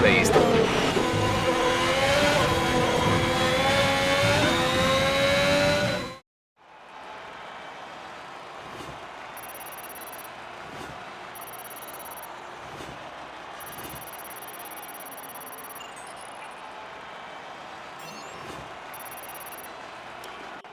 pleased.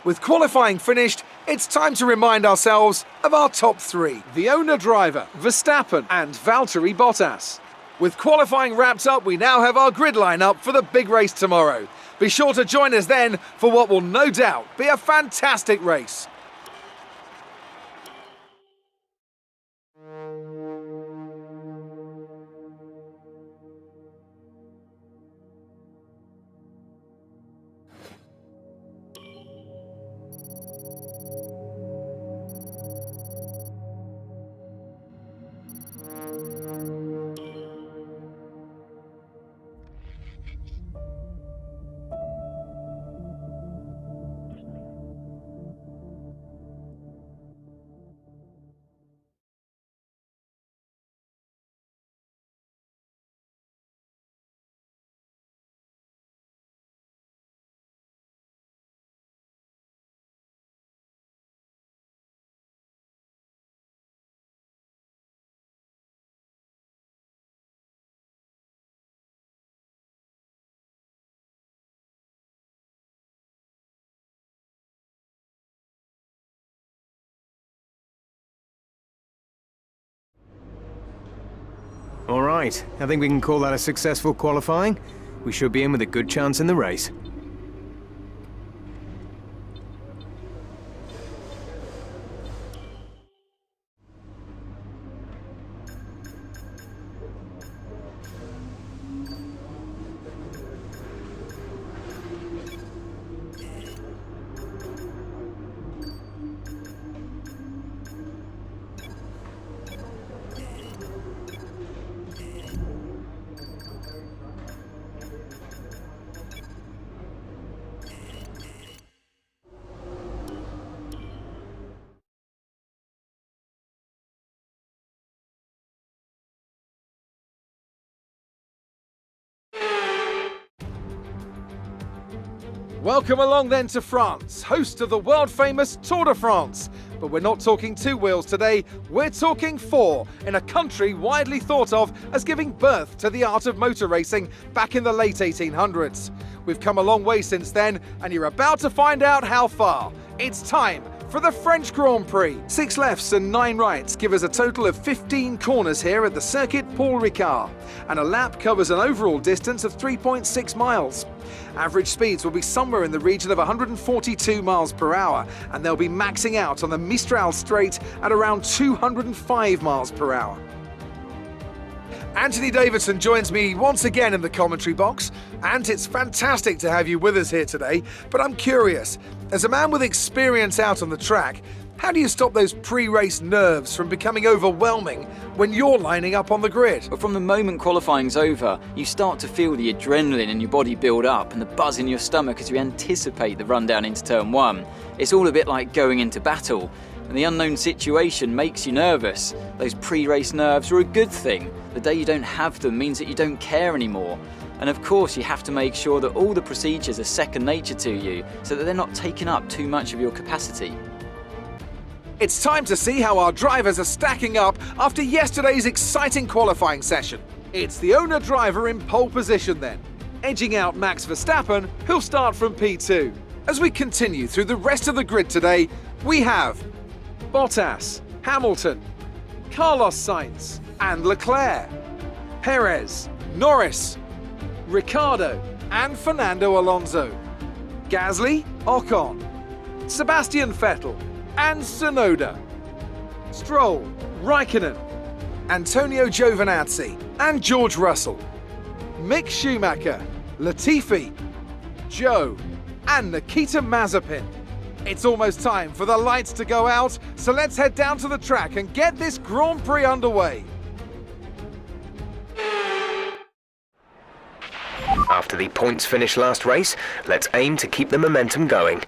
With qualifying finished, it's time to remind ourselves of our top three. The owner-driver, Verstappen and Valtteri Bottas. With qualifying wrapped up, we now have our grid lineup for the big race tomorrow. Be sure to join us then for what will no doubt be a fantastic race. All right, I think we can call that a successful qualifying. We should be in with a good chance in the race. Welcome along then to France, host of the world-famous Tour de France. But we're not talking two wheels today, we're talking four, in a country widely thought of as giving birth to the art of motor racing back in the late 1800s. We've come a long way since then, and you're about to find out how far. It's time for the French Grand Prix. 6 lefts and 9 rights give us a total of 15 corners here at the circuit Paul Ricard, and a lap covers an overall distance of 3.6 miles. Average speeds will be somewhere in the region of 142 miles per hour, and they'll be maxing out on the Mistral Straight at around 205 miles per hour. Anthony Davidson joins me once again in the commentary box. Ant, it's fantastic to have you with us here today, but I'm curious, as a man with experience out on the track, how do you stop those pre-race nerves from becoming overwhelming when you're lining up on the grid? But from the moment qualifying's over, you start to feel the adrenaline in your body build up and the buzz in your stomach as you anticipate the run down into turn 1. It's all a bit like going into battle, and the unknown situation makes you nervous. Those pre-race nerves are a good thing. The day you don't have them means that you don't care anymore. And of course you have to make sure that all the procedures are second nature to you, so that they're not taking up too much of your capacity. It's time to see how our drivers are stacking up after yesterday's exciting qualifying session. It's the owner-driver in pole position then, edging out Max Verstappen, who'll start from P2. As we continue through the rest of the grid today, we have Bottas, Hamilton, Carlos Sainz and Leclerc, Perez, Norris, Ricciardo and Fernando Alonso, Gasly, Ocon, Sebastian Vettel and Tsunoda, Stroll, Raikkonen, Antonio Giovinazzi and George Russell, Mick Schumacher, Latifi, Joe and Nikita Mazepin. It's almost time for the lights to go out, so let's head down to the track and get this Grand Prix underway. After the points finish last race, let's aim to keep the momentum going.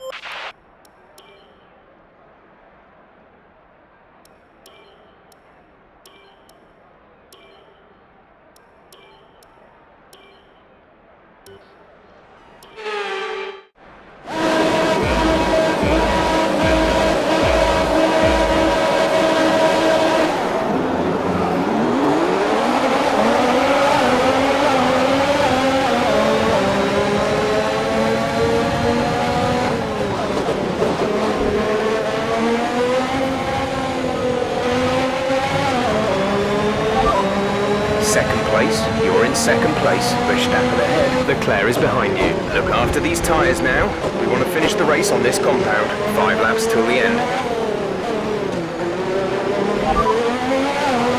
in second place. Verstappen ahead. Leclerc is behind you. Look after these tyres now. We want to finish the race on this compound. 5 laps till the end.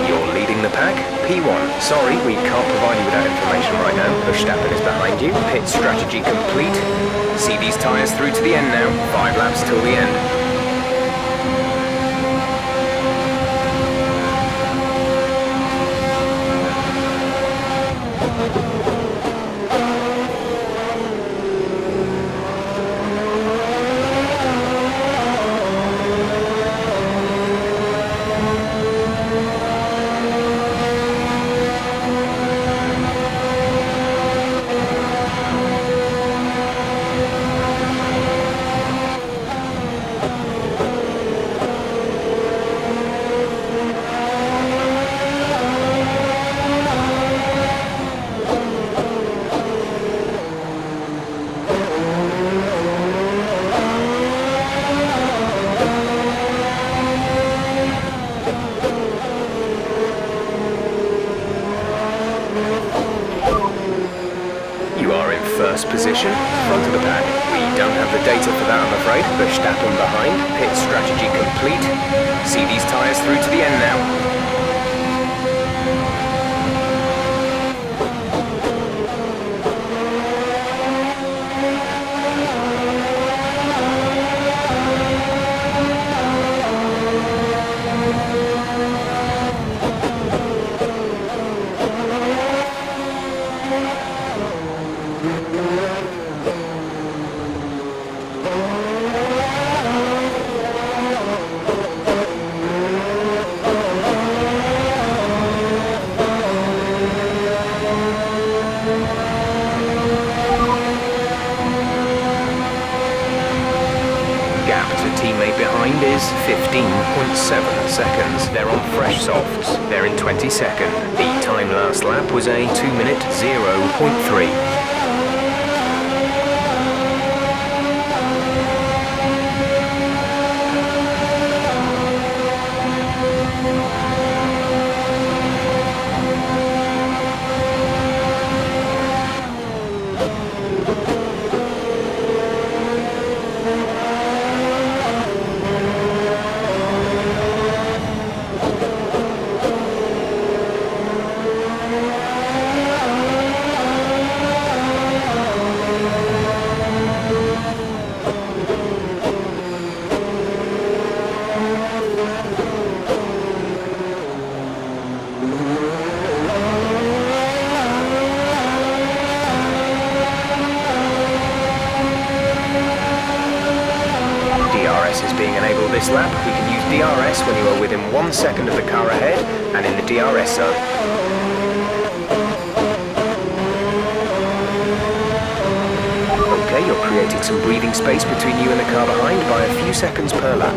You're leading the pack. P1. Sorry, we can't provide you with that information right now. Verstappen is behind you. Pit strategy complete. See these tyres through to the end now. 5 laps till the end. First position, front of the pack. We don't have the data for that, I'm afraid. Verstappen behind, pit strategy complete. See these tyres through to the end now. Teammate behind is 15.7 seconds. They're on fresh softs. They're in 22nd. The time last lap was a 2-minute 0.3. Is being enabled this lap. We can use DRS when you are within 1 second of the car ahead and in the DRS zone. Okay, you're creating some breathing space between you and the car behind by a few seconds per lap.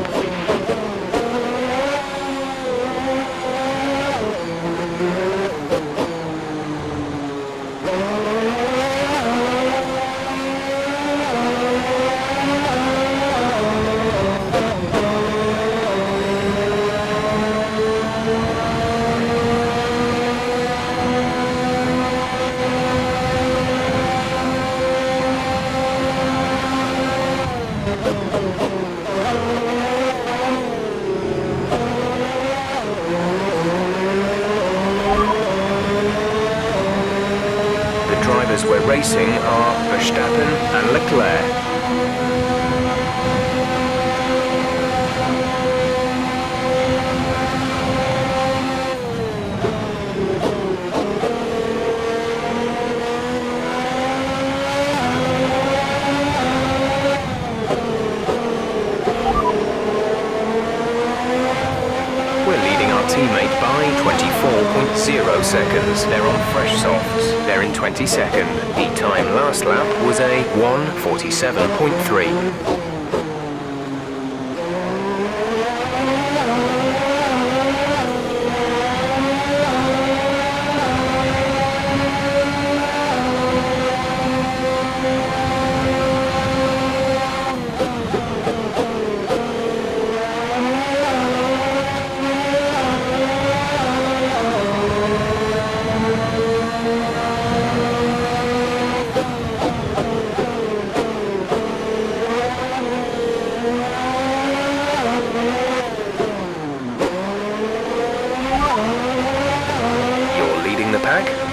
We're racing are Verstappen and Leclerc. Teammate by 24.0 seconds. They're on fresh softs. They're in 22nd. The time last lap was a 1:47.3.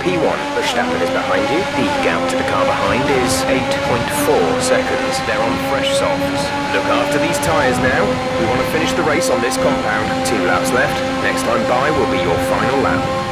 P1. Verstappen is behind you. The gap to the car behind is 8.4 seconds. They're on fresh softs. Look after these tyres now. We want to finish the race on this compound. 2 laps left. Next time by will be your final lap.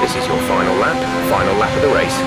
This is your final lap of the race.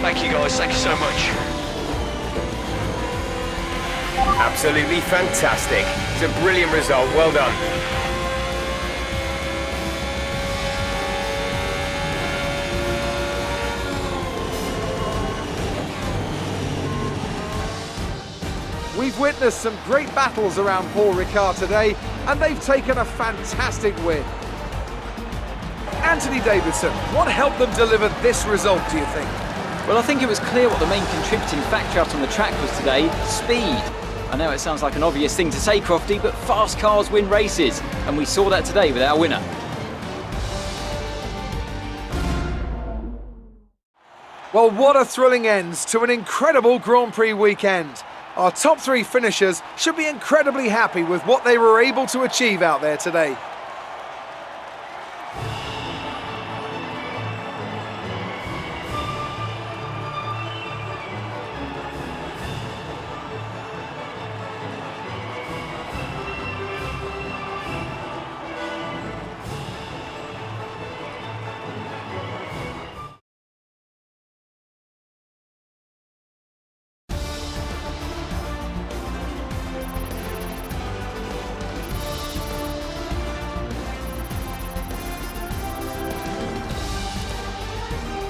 Thank you guys, thank you so much. Absolutely fantastic. It's a brilliant result, well done. We've witnessed some great battles around Paul Ricard today, and they've taken a fantastic win. Anthony Davidson, what helped them deliver this result, do you think? Well, I think it was clear what the main contributing factor out on the track was today: speed. I know it sounds like an obvious thing to say, Crofty, but fast cars win races, and we saw that today with our winner. Well, what a thrilling end to an incredible Grand Prix weekend. Our top three finishers should be incredibly happy with what they were able to achieve out there today.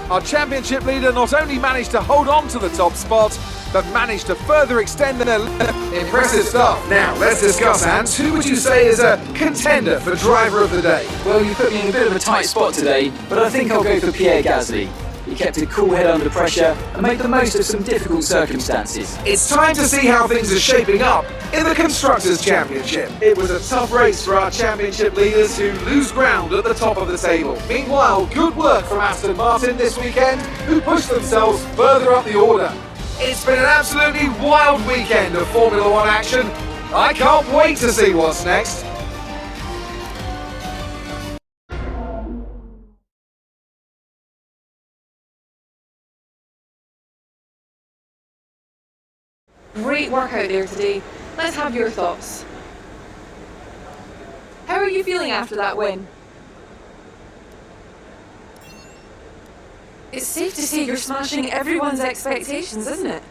Our championship leader not only managed to hold on to the top spot, but managed to further extend their impressive stuff. Now, let's discuss, Ant, who would you say is a contender for driver of the day? Well, you put me in a bit of a tight spot today, but I think I'll go for Pierre Gasly. He kept a cool head under pressure and made the most of some difficult circumstances. It's time to see how things are shaping up in the Constructors' Championship. It was a tough race for our championship leaders who lose ground at the top of the table. Meanwhile, good work from Aston Martin this weekend, who pushed themselves further up the order. It's been an absolutely wild weekend of Formula One action. I can't wait to see what's next. Great work out there today. Let's have your thoughts. How are you feeling after that win? It's safe to say you're smashing everyone's expectations, isn't it?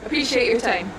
Appreciate your time.